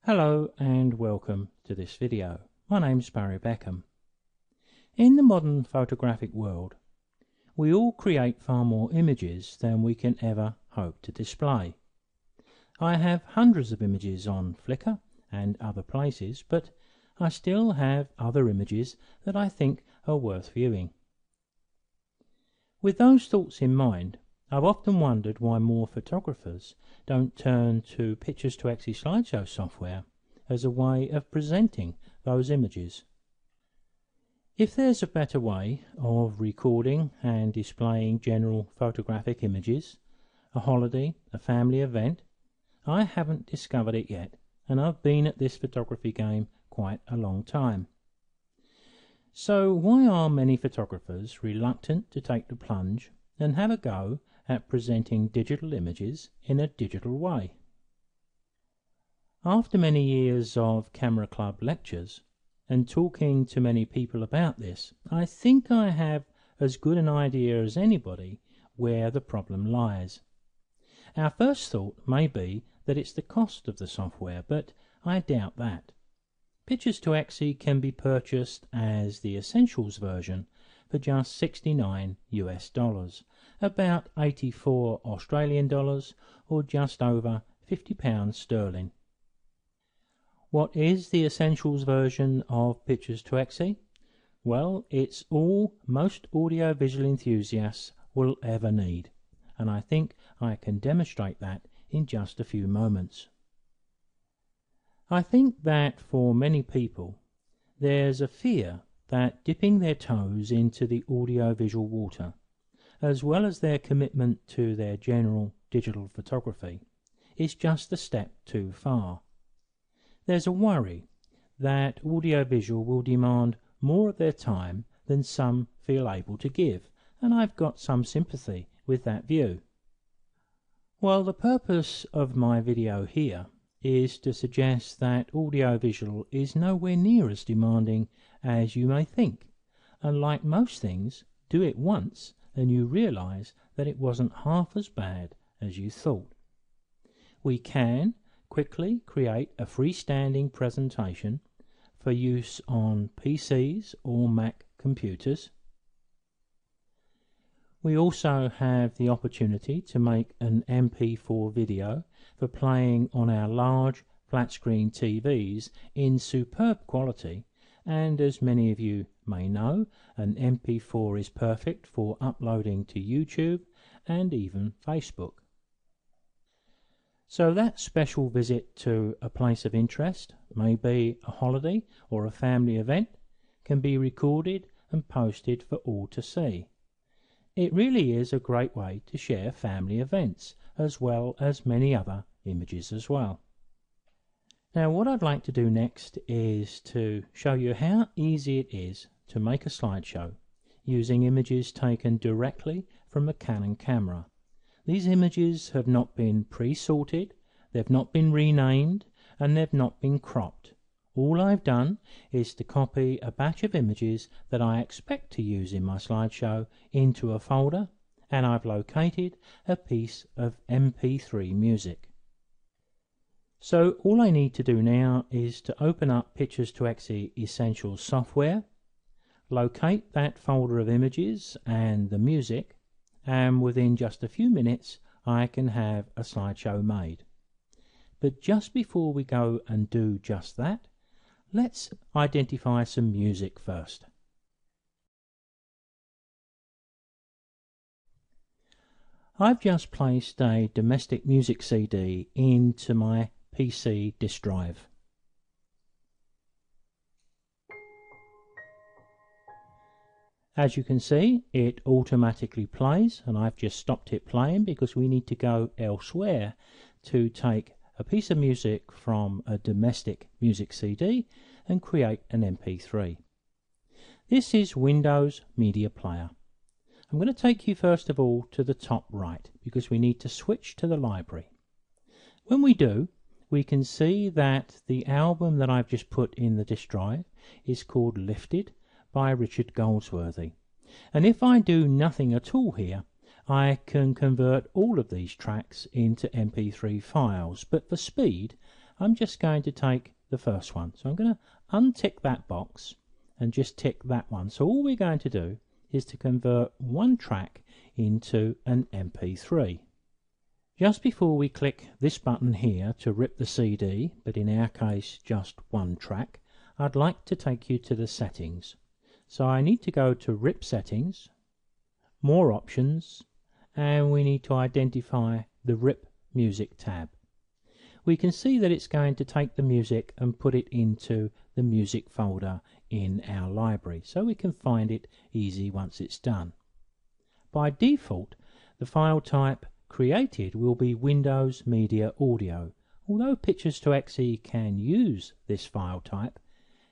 Hello and welcome to this video. My name's Beckham. In the modern photographic world, we all create far more images than we can ever hope to display. I have hundreds of images on Flickr and other places, but I still have other images that I think are worth viewing. With those thoughts in mind, I've often wondered why more photographers don't turn to Pictures2Xe slideshow software as a way of presenting those images. If there's a better way of recording and displaying general photographic images, a holiday, a family event, I haven't discovered it yet, and I've been at this photography game quite a long time. So why are many photographers reluctant to take the plunge and have a go at presenting digital images in a digital way? After many years of Camera Club lectures and talking to many people about this, I think I have as good an idea as anybody where the problem lies. Our first thought may be that it's the cost of the software, but I doubt that. Pictures2Xe can be purchased as the Essentials version for just $69 US, about 84 Australian dollars, or just over £50 sterling. What is the Essentials version of Pictures2Xe? Well, it's all most audio-visual enthusiasts will ever need, and I think I can demonstrate that in just a few moments. I think that for many people there's a fear that dipping their toes into the audio-visual water, as well as their commitment to their general digital photography, is just a step too far. There's a worry that audio-visual will demand more of their time than some feel able to give, and I've got some sympathy with that view. Well, the purpose of my video here is to suggest that audiovisual is nowhere near as demanding as you may think, and like most things, do it once and you realize that it wasn't half as bad as you thought. We can quickly create a freestanding presentation for use on PCs or Mac computers. We also have the opportunity to make an MP4 video for playing on our large flat-screen TVs in superb quality, and as many of you may know, an MP4 is perfect for uploading to YouTube and even Facebook. So that special visit to a place of interest, maybe a holiday or a family event, can be recorded and posted for all to see. It really is a great way to share family events, as well as many other images as well. Now what I'd like to do next is to show you how easy it is to make a slideshow using images taken directly from a Canon camera. These images have not been pre-sorted, they've not been renamed, and they've not been cropped. All I've done is to copy a batch of images that I expect to use in my slideshow into a folder, and I've located a piece of MP3 music. So all I need to do now is to open up Pictures2Xe Essentials software, locate that folder of images and the music, and within just a few minutes I can have a slideshow made. But just before we go and do just that, let's identify some music first. I've just placed a domestic music CD into my PC disk drive. As you can see, it automatically plays, and I've just stopped it playing because we need to go elsewhere to take a piece of music from a domestic music CD and create an MP3. This is Windows Media Player. I'm going to take you first of all to the top right because we need to switch to the library. When we do, we can see that the album that I've just put in the disk drive is called Lifted by Richard Goldsworthy. And if I do nothing at all here, I can convert all of these tracks into MP3 files, but for speed I'm just going to take the first one. So I'm going to untick that box and just tick that one. So all we're going to do is to convert one track into an MP3. Just before we click this button here to rip the CD, but in our case just one track, I'd like to take you to the settings. So I need to go to Rip Settings, More Options, and we need to identify the Rip Music tab. We can see that it's going to take the music and put it into the music folder in our library, so we can find it easy once it's done. By default, the file type created will be Windows Media Audio. Although Pictures2Exe can use this file type,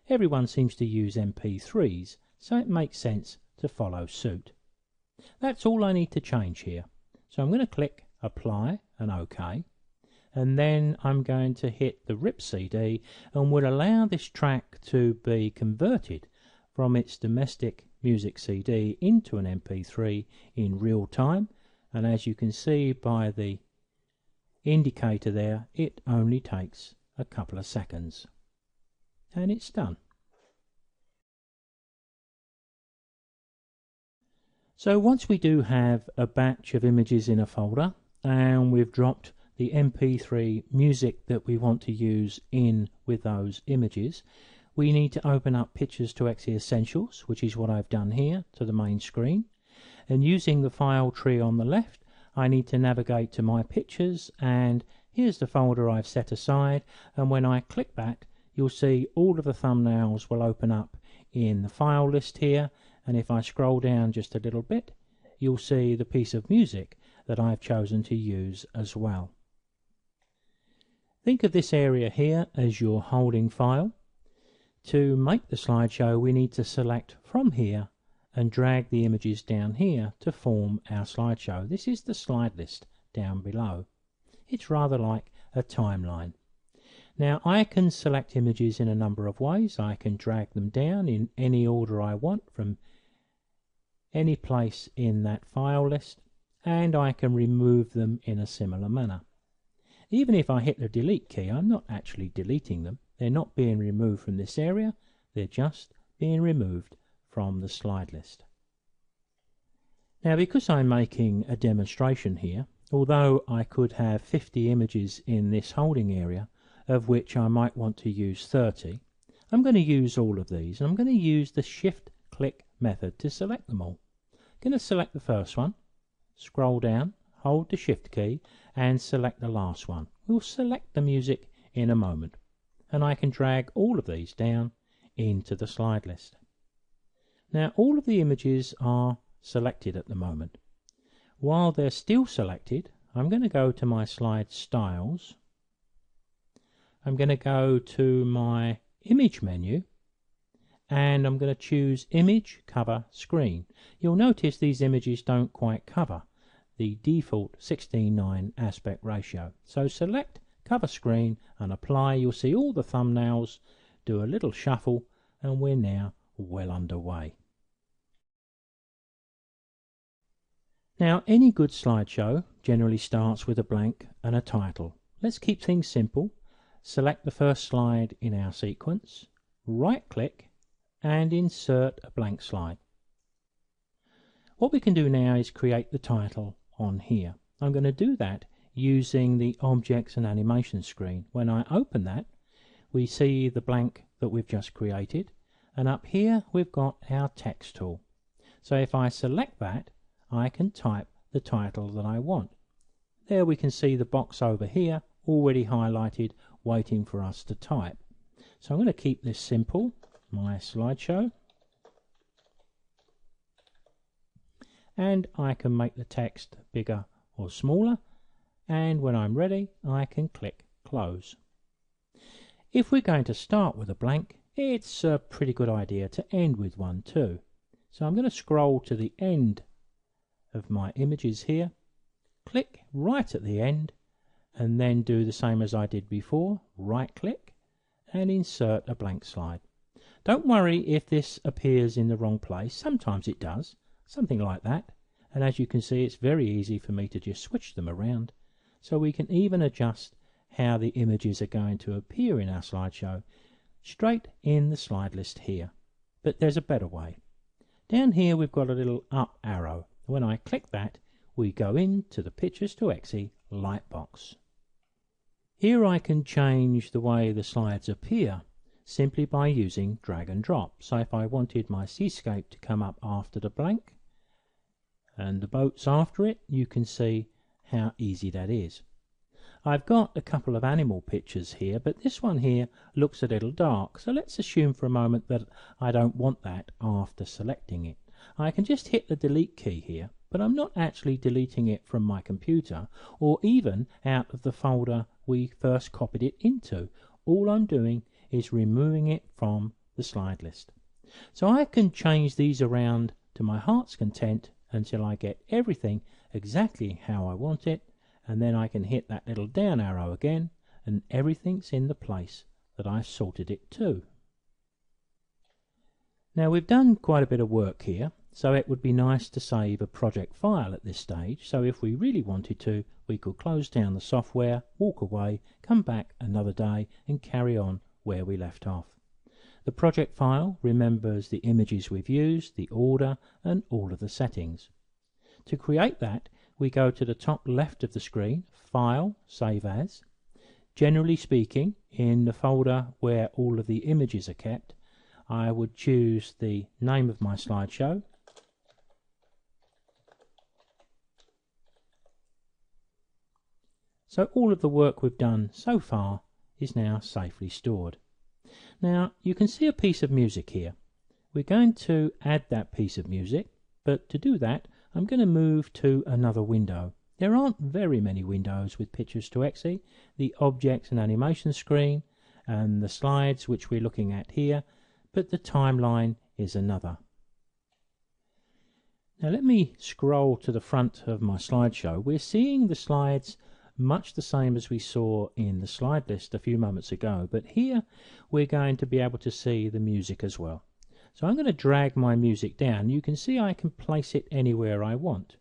everyone seems to use MP3s, so it makes sense to follow suit. That's all I need to change here. So I'm going to click Apply and OK, and then I'm going to hit the Rip CD and will allow this track to be converted from its domestic music CD into an MP3 in real time, and as you can see by the indicator there, it only takes a couple of seconds and it's done. So once we do have a batch of images in a folder and we've dropped the MP3 music that we want to use in with those images, we need to open up Pictures2Exe Essentials, which is what I've done here, to the main screen. And using the file tree on the left, I need to navigate to My Pictures, and here's the folder I've set aside, and when I click that, you'll see all of the thumbnails will open up in the file list here, and if I scroll down just a little bit, you'll see the piece of music that I've chosen to use as well. Think of this area here as your holding file. To make the slideshow, we need to select from here and drag the images down here to form our slideshow. This is the slide list down below. It's rather like a timeline. Now I can select images in a number of ways. I can drag them down in any order I want from any place in that file list, and I can remove them in a similar manner. Even if I hit the delete key, I'm not actually deleting them. They're not being removed from this area, they're just being removed from the slide list. Now because I'm making a demonstration here, although I could have 50 images in this holding area, of which I might want to use 30, I'm going to use all of these, and I'm going to use the shift click method to select them all. I'm going to select the first one, scroll down, hold the shift key and select the last one. We'll select the music in a moment, and I can drag all of these down into the slide list. Now all of the images are selected at the moment. While they're still selected, I'm going to go to my slide styles. I'm going to go to my image menu and I'm going to choose image cover screen. You'll notice these images don't quite cover the default 16:9 aspect ratio. So select cover screen and apply. You'll see all the thumbnails, do a little shuffle, and we're now well underway. Now any good slideshow generally starts with a blank and a title. Let's keep things simple. Select the first slide in our sequence, right click and insert a blank slide. What we can do now is create the title on here. I'm going to do that using the Objects and Animation screen. When I open that, we see the blank that we've just created, and up here we've got our text tool. So if I select that, I can type the title that I want. There we can see the box over here already highlighted, waiting for us to type. So I'm going to keep this simple, my slideshow, and I can make the text bigger or smaller, and when I'm ready I can click close. If we're going to start with a blank, it's a pretty good idea to end with one too. So I'm going to scroll to the end of my images here, click right at the end, and then do the same as I did before, right click and insert a blank slide. Don't worry if this appears in the wrong place. Sometimes it does, something like that, and as you can see it's very easy for me to just switch them around, so we can even adjust how the images are going to appear in our slideshow straight in the slide list here. But there's a better way. Down here we've got a little up arrow. When I click that, we go into the Pictures to Exe lightbox. Here I can change the way the slides appear simply by using drag and drop. So if I wanted my seascape to come up after the blank and the boats after it, you can see how easy that is. I've got a couple of animal pictures here, but this one here looks a little dark, so let's assume for a moment that I don't want that after selecting it. I can just hit the delete key here, but I'm not actually deleting it from my computer or even out of the folder we first copied it into. All I'm doing is removing it from the slide list. So I can change these around to my heart's content until I get everything exactly how I want it, and then I can hit that little down arrow again and everything's in the place that I've sorted it to. Now we've done quite a bit of work here, so it would be nice to save a project file at this stage. So if we really wanted to, we could close down the software, walk away, come back another day and carry on where we left off. The project file remembers the images we've used, the order and all of the settings. To create that, we go to the top left of the screen, File, Save As. Generally speaking, in the folder where all of the images are kept, I would choose the name of my slideshow. So all of the work we've done so far is now safely stored. Now you can see a piece of music here. We're going to add that piece of music, but to do that I'm going to move to another window. There aren't very many windows with Pictures to Exe. The Objects and Animation screen and the slides which we're looking at here, but the timeline is another. Now let me scroll to the front of my slideshow. We're seeing the slides much the same as we saw in the slide list a few moments ago, but here we're going to be able to see the music as well. So I'm going to drag my music down. You can see I can place it anywhere I want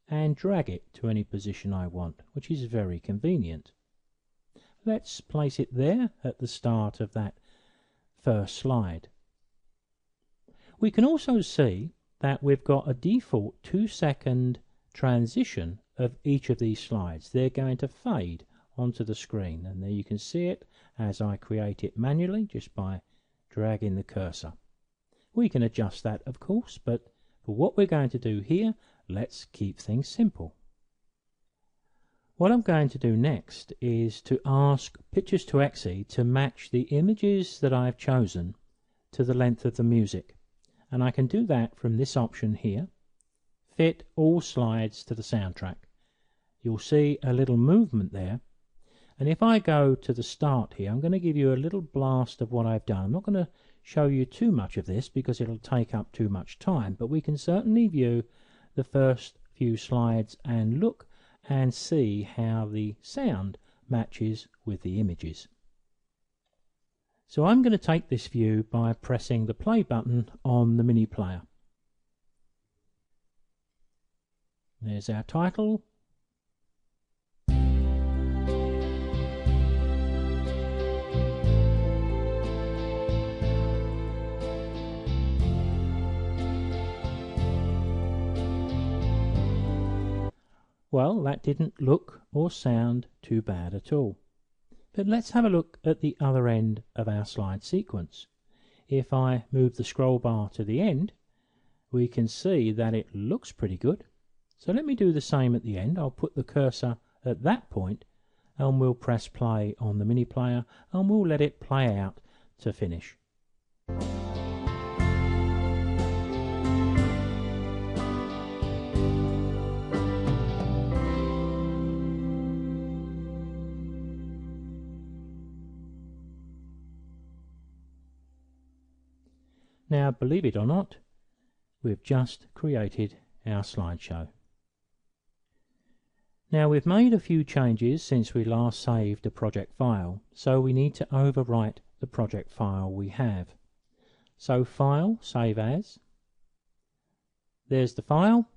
and drag it to any position I want, which is very convenient. Let's place it there at the start of that first slide. We can also see that we've got a default 2-second transition of each of these slides. They're going to fade onto the screen, and there you can see it as I create it manually just by dragging the cursor. We can adjust that of course, but for what we're going to do here, let's keep things simple. What I'm going to do next is to ask Pictures to Exe to match the images that I've chosen to the length of the music, and I can do that from this option here, Fit all slides to the soundtrack. You'll see a little movement there, and if I go to the start here, I'm going to give you a little blast of what I've done. I'm not going to show you too much of this because it'll take up too much time, but we can certainly view the first few slides and look and see how the sound matches with the images. So I'm going to take this view by pressing the play button on the mini player. There's our title. Well, that didn't look or sound too bad at all. But let's have a look at the other end of our slide sequence. If I move the scroll bar to the end, we can see that it looks pretty good. So let me do the same at the end. I'll put the cursor at that point and we'll press play on the mini player and we'll let it play out to finish. Now, believe it or not, we've just created our slideshow. Now, we've made a few changes since we last saved a project file, so we need to overwrite the project file we have. So File, Save As. There's the file.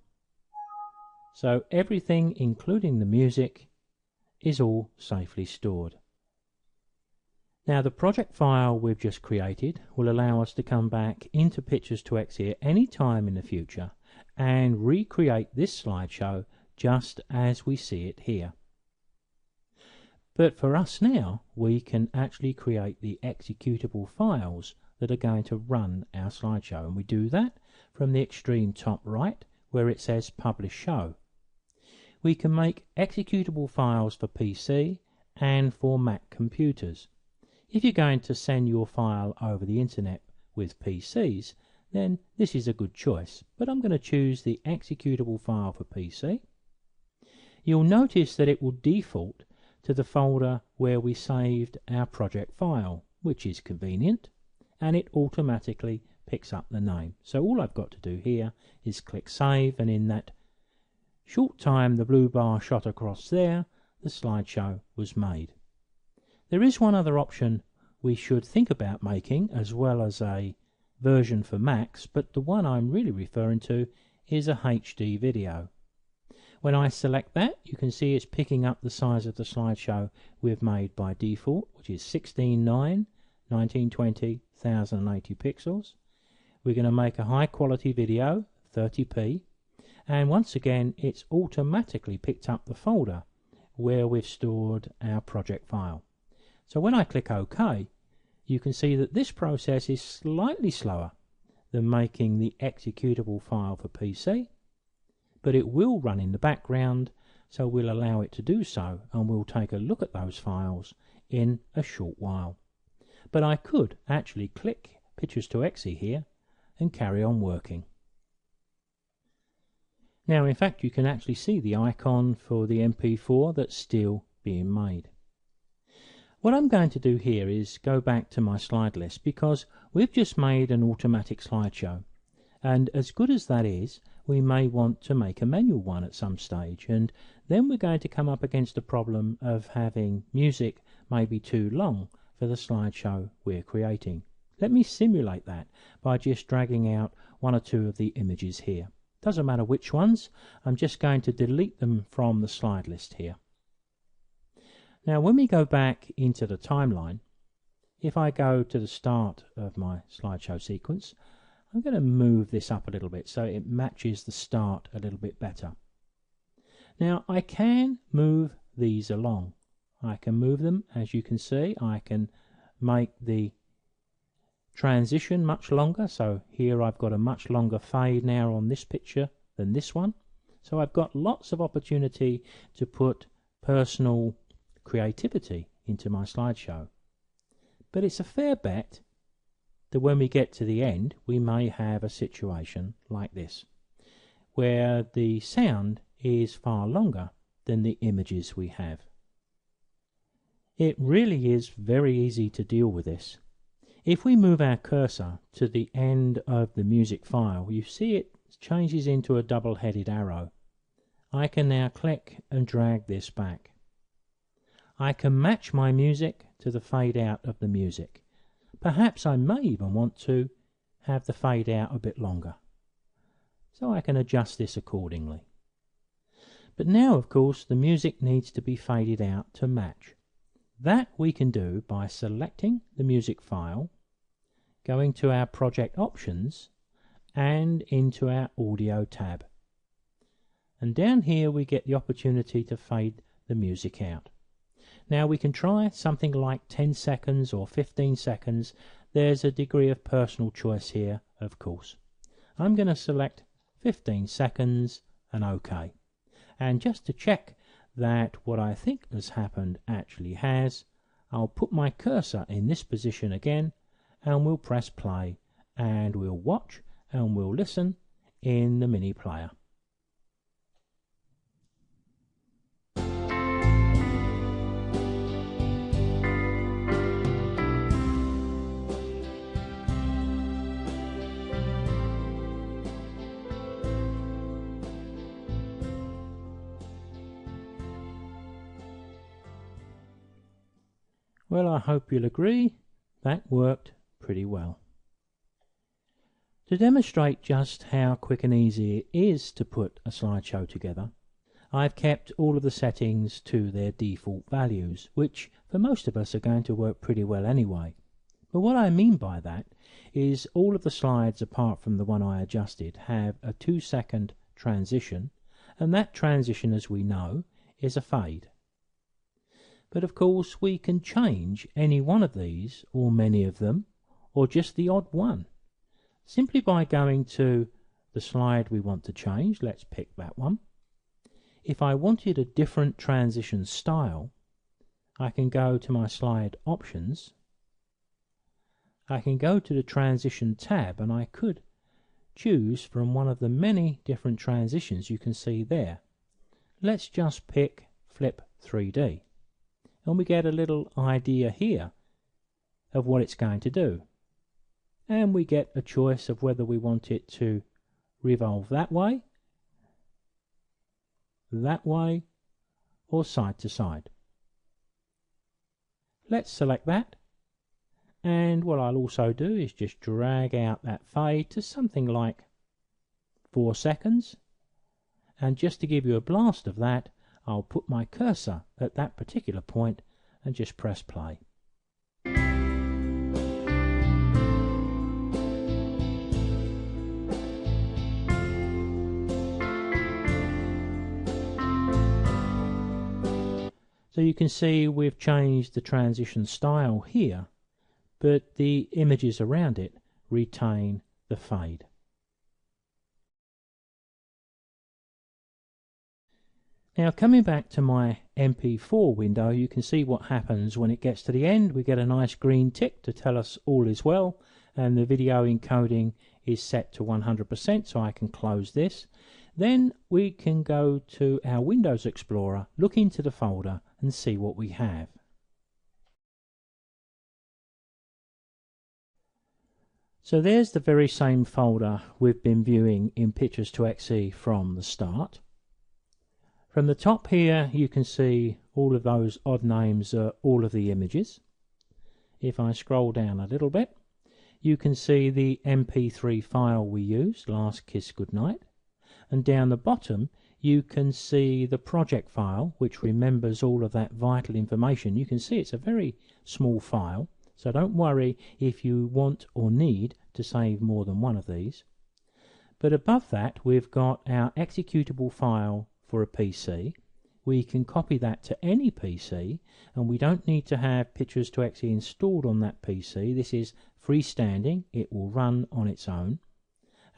So everything, including the music, is all safely stored. Now the project file we've just created will allow us to come back into Pictures2X here any time in the future and recreate this slideshow just as we see it here. But for us now, we can actually create the executable files that are going to run our slideshow, and we do that from the extreme top right where it says Publish Show. We can make executable files for PC and for Mac computers. If you're going to send your file over the internet with PCs, then this is a good choice, but I'm going to choose the executable file for PC. You'll notice that it will default to the folder where we saved our project file, which is convenient, and it automatically picks up the name. So all I've got to do here is click Save, and in that short time the blue bar shot across there, the slideshow was made. There is one other option we should think about making, as well as a version for Macs, but the one I'm really referring to is a HD video. When I select that, you can see it's picking up the size of the slideshow we've made by default, which is 16:9, 1920, 1080 pixels. We're going to make a high quality video, 30p, and once again it's automatically picked up the folder where we've stored our project file. So when I click OK, you can see that this process is slightly slower than making the executable file for PC, but it will run in the background, so we'll allow it to do so, and we'll take a look at those files in a short while. But I could actually click Pictures2X here and carry on working. Now in fact you can actually see the icon for the MP4 that's still being made. What I'm going to do here is go back to my slide list, because we've just made an automatic slideshow, and as good as that is, we may want to make a manual one at some stage, and then we're going to come up against the problem of having music maybe too long for the slideshow we're creating. Let me simulate that by just dragging out one or two of the images here. Doesn't matter which ones, I'm just going to delete them from the slide list here. Now when we go back into the timeline, if I go to the start of my slideshow sequence, I'm going to move this up a little bit so it matches the start a little bit better. Now I can move these along. I can move them, as you can see. I can make the transition much longer, so here I've got a much longer fade now on this picture than this one. So I've got lots of opportunity to put personal creativity into my slideshow. But it's a fair bet that when we get to the end we may have a situation like this, where the sound is far longer than the images we have. It really is very easy to deal with this. If we move our cursor to the end of the music file, you see it changes into a double-headed arrow. I can now click and drag this back. I can match my music to the fade out of the music. Perhaps I may even want to have the fade out a bit longer, so I can adjust this accordingly. But now of course the music needs to be faded out to match. That we can do by selecting the music file, going to our project options and into our audio tab. And down here we get the opportunity to fade the music out. Now we can try something like 10 seconds or 15 seconds. There's a degree of personal choice here, of course. I'm going to select 15 seconds and OK. And just to check that what I think has happened actually has, I'll put my cursor in this position again and we'll press play and we'll watch and we'll listen in the mini player. Well, I hope you'll agree that worked pretty well. To demonstrate just how quick and easy it is to put a slideshow together, I've kept all of the settings to their default values, which for most of us are going to work pretty well anyway. But what I mean by that is all of the slides, apart from the one I adjusted, have a 2-second transition, and that transition, as we know, is a fade. But of course we can change any one of these, or many of them, or just the odd one, simply by going to the slide we want to change. Let's pick that one. If I wanted a different transition style, I can go to my slide options. I can go to the transition tab, and I could choose from one of the many different transitions you can see there. Let's just pick Flip 3D, and we get a little idea here of what it's going to do, and we get a choice of whether we want it to revolve that way, or side to side. Let's select that, and what I'll also do is just drag out that fade to something like 4 seconds, and just to give you a blast of that, I'll put my cursor at that particular point and just press play. So you can see we've changed the transition style here, but the images around it retain the fade. Now, coming back to my MP4 window, you can see what happens when it gets to the end. We get a nice green tick to tell us all is well, and the video encoding is set to 100%, so I can close this. Then we can go to our Windows Explorer, look into the folder and see what we have. So there's the very same folder we've been viewing in Pictures2Xe from the start. From the top here you can see all of those odd names are all of the images. If I scroll down a little bit, you can see the MP3 file we used, Last Kiss Goodnight. And down the bottom you can see the project file, which remembers all of that vital information. You can see it's a very small file, so don't worry if you want or need to save more than one of these. But above that we've got our executable file for a PC. We can copy that to any PC, and we don't need to have Pictures2Xe installed on that PC. This is freestanding, it will run on its own.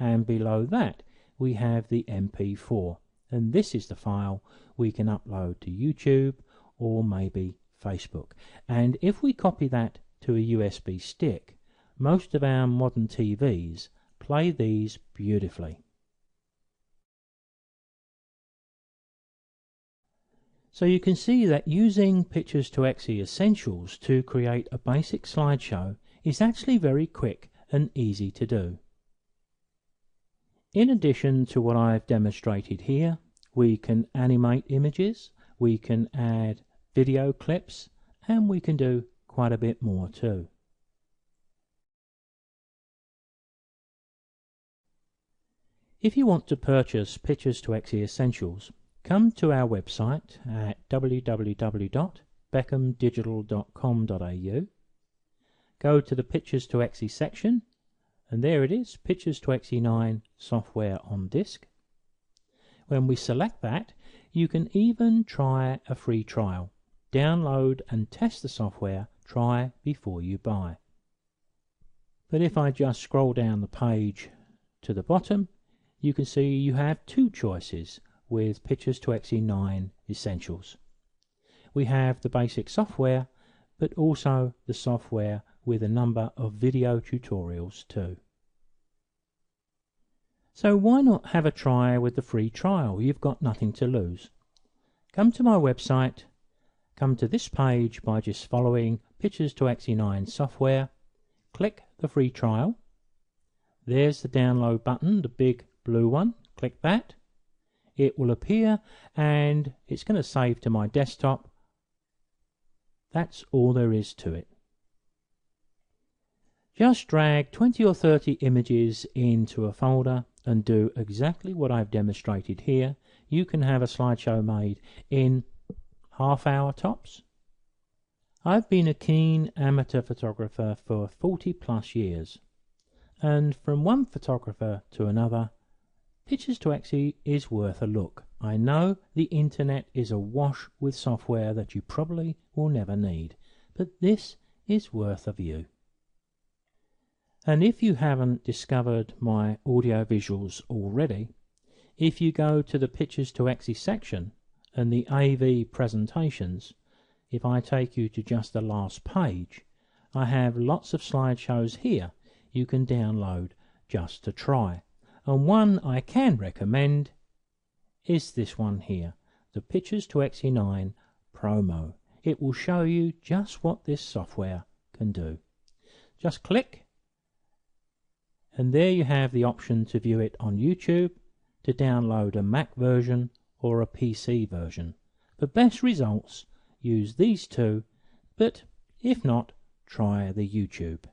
And below that we have the MP4, and this is the file we can upload to YouTube or maybe Facebook. And if we copy that to a USB stick, most of our modern TVs play these beautifully. So you can see that using Pictures2Xe Essentials to create a basic slideshow is actually very quick and easy to do. In addition to what I've demonstrated here, we can animate images, we can add video clips, and we can do quite a bit more too. If you want to purchase Pictures2Xe Essentials, come to our website at www.beckhamdigital.com.au, go to the Pictures2Xe section, and there it is, Pictures2Xe 9 software on disk. When we select that, you can even try a free trial. Download and test the software, try before you buy. But if I just scroll down the page to the bottom, you can see you have two choices with Pictures2Xe 9 Essentials. We have the basic software, but also the software with a number of video tutorials too. So why not have a try with the free trial? You've got nothing to lose. Come to my website, come to this page by just following Pictures2Xe 9 software, click the free trial. There's the download button, the big blue one. Click that. It will appear and it's going to save to my desktop. That's all there is to it. Just drag 20 or 30 images into a folder and do exactly what I've demonstrated here. You can have a slideshow made in half hour tops. I've been a keen amateur photographer for 40 plus years, and from one photographer to another, Pictures to Exie is worth a look. I know the internet is awash with software that you probably will never need, but this is worth a view. And if you haven't discovered my audio visuals already, if you go to the Pictures to Exie section and the AV presentations, if I take you to just the last page, I have lots of slideshows here you can download just to try. And one I can recommend is this one here, the Pictures to Exie 9 Promo. It will show you just what this software can do. Just click, and there you have the option to view it on YouTube, to download a Mac version or a PC version. For best results, use these two, but if not, try the YouTube.